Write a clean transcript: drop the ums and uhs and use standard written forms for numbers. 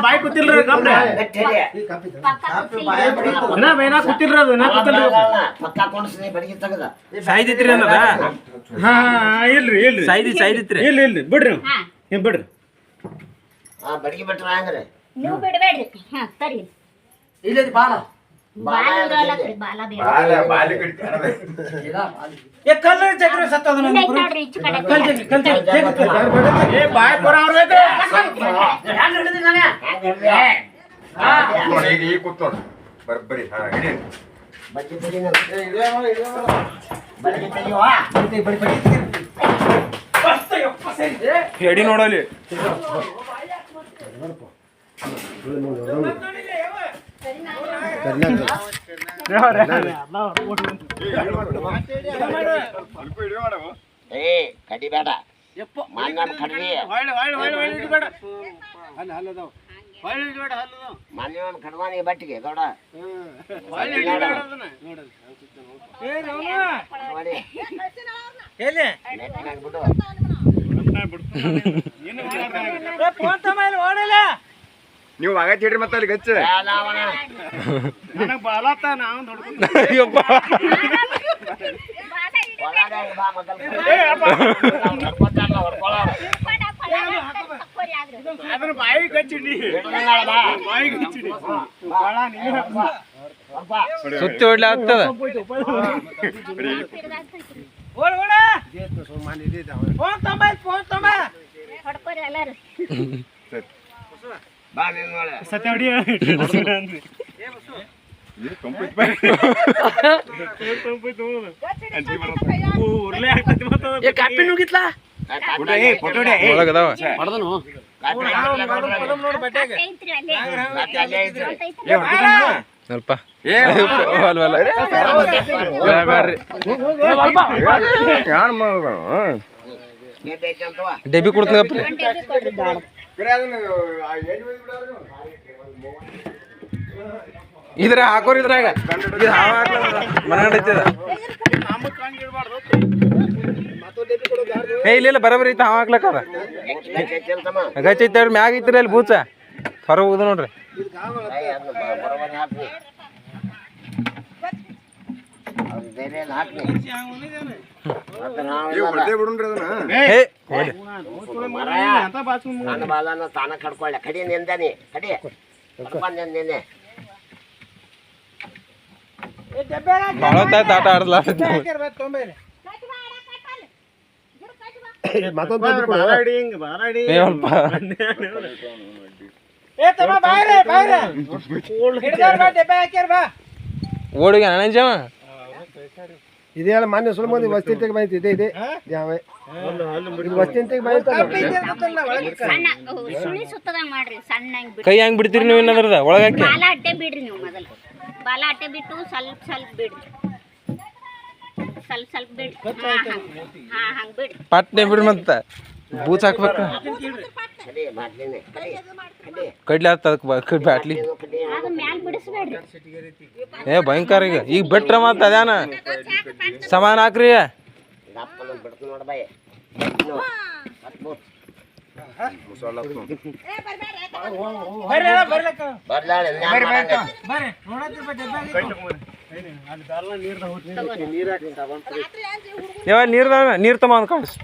ಬಾಯಿ ಕೂತಿಲ್ರಿ ಕೂತಿಲ್ರಿ ಅದು ಸಾಯ್ದಿತ್ರಿ ಅನ್ನದ ಹಾ ಇಲ್ರಿ ಇಲ್ರಿ ಸಾಯ್ದಿತ್ರಿ ಇಲ್ಲ ಇಲ್ರಿ ಬಿಡ್ರಿ ನೀವು ಬಿಡ್ರಿ ಬಡಿಗೆ ಬಿಟ್ರ ಹಂಗ್ರಿ ನೀವು ಬಿಡಬೇಡ್ರಿ ಹಾ ಸರಿ ಇಲ್ಲದಿ ಬಾಲ ಕಲ್ಲು ಚಕ್ರ ಸತ್ತದ ಬರ್ಬರಿ ಹೇಳಿ ನೋಡಲಿ ಕಡಿಬೇಡ ಕಡ್ರಿ ಮಾನ್ಯವನ್ ಕಡ್ವಾನಿ ಬಟ್ಟಿಗೆ ಗೌಡ ನೀವು ಆಗತ್ ಹೇಳ್ರಿ ಮತ್ತೆ ಅಲ್ಲಿ ಗಚ್ಚ ಬಾಯಿ ಕಚ್ಚಿಡಿ ಸುತ್ತಿ ಹೊಡ್ಲಿ ಆಗ್ತದ ಕಾಪಿ ನುಗಿತ್ಲಾ ಸ್ವಲ್ಪ ಡೆಬ್ಬಿ ಕೊಡ್ತೀನಿ ಇದ್ರ ಹಾಕೋರಿ ಇದ್ರಾಗ ಮನಗಂಡೈತದ ಏ ಇಲ್ಲ ಬರಬರಿ ಐತ ಹಾವ ಹಾಕ್ಲಕ್ಕದ ಗಚ್ಚೈತ ಮ್ಯಾಗ ಐತ್ರಿ ಅಲ್ಲಿ ಬೂಚ ಹೊರ ಹೋಗುದ ನೋಡ್ರಿ ತಾನ ಕಡ್ಕೊಳ್ಳ ಕಡಿ ನಿಂದಾನೆ ಕಡಿ ನಿನ್ನೆ ಭಾಳ ಆಟ ಆಡಲ್ಲ ಓಡಿಗೆ ಅಣಜವ ಇದೇ ಮಾನ್ಯ ಸುಲಭ ವಸ್ತಿಂತೆಗೆ ಮಾಹಿತಿ ಇದೆ ಇದೆ ವಸ್ತಿಂತೆಗೆ ಕೈ ಹೆಂಗ್ ಬಿಡ್ತೀರಿ ನೀವು ಇನ್ನದ್ರದ ಒಳಗಾಕಿ ಬಾಲ ಅಟ್ಟೆ ಬಿಡ್ರಿ ನೀವು ಮೊದಲು ಬಾಲ ಅಟ್ಟೆ ಬಿಟ್ಟು ಸ್ವಲ್ಪ ಸ್ವಲ್ಪ ಬಿಡ್ರಿ ಸ್ವಲ್ಪ ಬಿಡ್ರಿ ಹಾ ಹಂಗ್ ಬಿಡ್ರಿ ಪಟ್ನೆ ಬಿಡ್ರಿ ಮತ್ತ ಬೂಚ್ ಹಾಕ್ಬೇಕ ಕಡ್ಲಿ ಆಗ್ತದ ಬ್ಯಾಟ್ಲಿ ಅದು ಮ್ಯಾಲ್ ಬಿಡಿಸ್ಬೇಡ್ರಿ ಏ ಭಯಂಕರ ಈಗ ಬಿಟ್ರ ಮತ್ತ ಅದ್ಯಾನ ಸಮಾನ ಹಾಕ್ರಿ ನೀರ್ ತಮ್ಮ ಅಂದ್ ಕಾಣಿಸ್